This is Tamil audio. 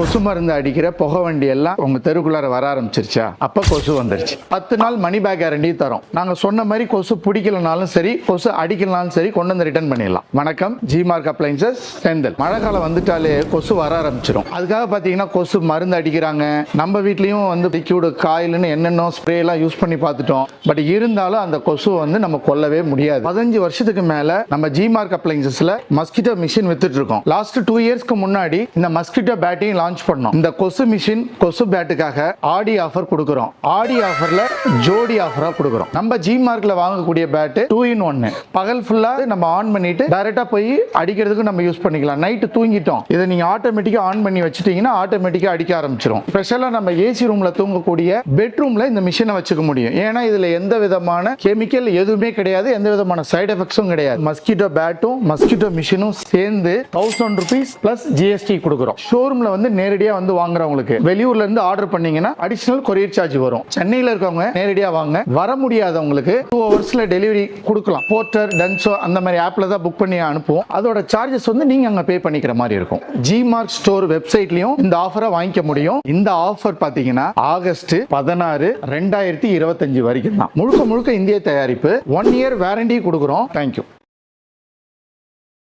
கொசு மருந்து அடிக்கிற புகை வண்டி எல்லாம் உங்க தெருக்குள்ளார வர ஆரம்பிச்சிருச்சா? அப்ப கொசு வந்துருச்சு. 10 நாள் மணி பேக் கேரண்டி தரோம். நாங்க சொன்ன மாதிரி கொசு பிடிக்கலனாலும் சரி, கொசு அடிக்கலனாலும் சரி, கொண்டு வந்து ரிட்டர்ன் பண்ணிடலாம். வணக்கம், ஜிமார்க் அப்ளையன்சஸ், செந்தில். மழை காலம் வந்துட்டாலே கொசு வர ஆரம்பிச்சிடும். அதுக்காக பாத்தீங்கன்னா கொசு மருந்து அடிக்கிறாங்க. நம்ம வீட்லயும் வந்து லிக்விட் காயில்னு என்னென்ன ஸ்ப்ரே எல்லாம் யூஸ் பண்ணி பார்த்துட்டோம். பட் இருந்தாலும் அந்த கொசு வந்து நம்ம கொல்லவே முடியாது. 15 வருஷத்துக்கு மேல நம்ம ஜிமார்க் அப்ளையன்சஸ்ல மஸ்கிட்டோ மிஷின் வித்துட்டு இருக்கோம். லாஸ்ட் 2 இயர்ஸ்க்கு முன்னாடி இந்த மஸ்கிட்டோ பேட்டையும் லான்ச் பண்ணோம். இந்த கொசு மிஷின், கொசு பேட்டுக்காக ஆடி ஆஃபர் கொடுக்கிறோம். ஆடி ஆஃபர்ல ஜோடி ஆஃபரா கொடுக்கிறோம். நம்ம ஜிமார்க்ல வாங்கக்கூடிய பேட் 2 in 1. பகல் ஃபுல்லா நம்ம ஆன் பண்ணிட்டு டைரக்டா போய் அடிக்கிறதுக்கு நம்ம யூஸ் பண்ணிக்கலாம். நைட் தூங்கிட்டோம், இதை நீங்க ஆட்டோமேட்டிக்கா ஆன் பண்ணி வச்சிட்டீங்கன்னா ஆட்டோமேட்டிக்கா அடிக்க ஆரம்பிச்சிடும். ஸ்பெஷலா நம்ம ஏசி ரூம்ல தூங்கக்கூடிய பெட்ரூம்ல இந்த மிஷினை வச்சுக்க முடியும். ஏன்னா இதுல எந்த விதமான கெமிக்கல் எதுவுமே கிடையாது, எந்த விதமான சைடு எஃபெக்ட்ஸும் கிடையாது. மஸ்கிட்டோ பேட்டும் மஸ்கிட்டோ மிஷினும் சேர்ந்து 1000 rupees பிளஸ் ஜிஎஸ்டி கொடுக்கிறோம். ஷோரூம்ல வந்து நேரடியா வந்து வாங்குறவங்களுக்கு, வெளியூர்ல இருந்து ஆர்டர் பண்ணீங்கன்னா அடிஷனல் கொரியர் சார்ஜ் வரும். சென்னையில இருக்கவங்க நேரடியா வாங்க, வர முடியாதவங்களுக்கு 2 ஹவர்ஸ்ல டெலிவரி கொடுக்கலாம். போர்ட்டர், டன்சோ அந்த மாதிரி ஆப்ல தான் புக் பண்ணி அனுப்புவோம். அதோட சார்ஜஸ் வந்து நீங்க அங்க பே பண்ணிக்கிற மாதிரி இருக்கும். ஜிமார்க் ஸ்டோர் வெப்சைட்லயும் இந்த ஆஃபரை வாங்கிக்க முடியும். இந்த ஆஃபர் பாத்தீங்கன்னா ஆகஸ்ட் 16, 2025 வரைக்கும் தான். முழுக்க முழுக்க இந்திய தயாரிப்பு. 1 year வாரண்டி கொடுக்குறோம். தேங்க்யூ.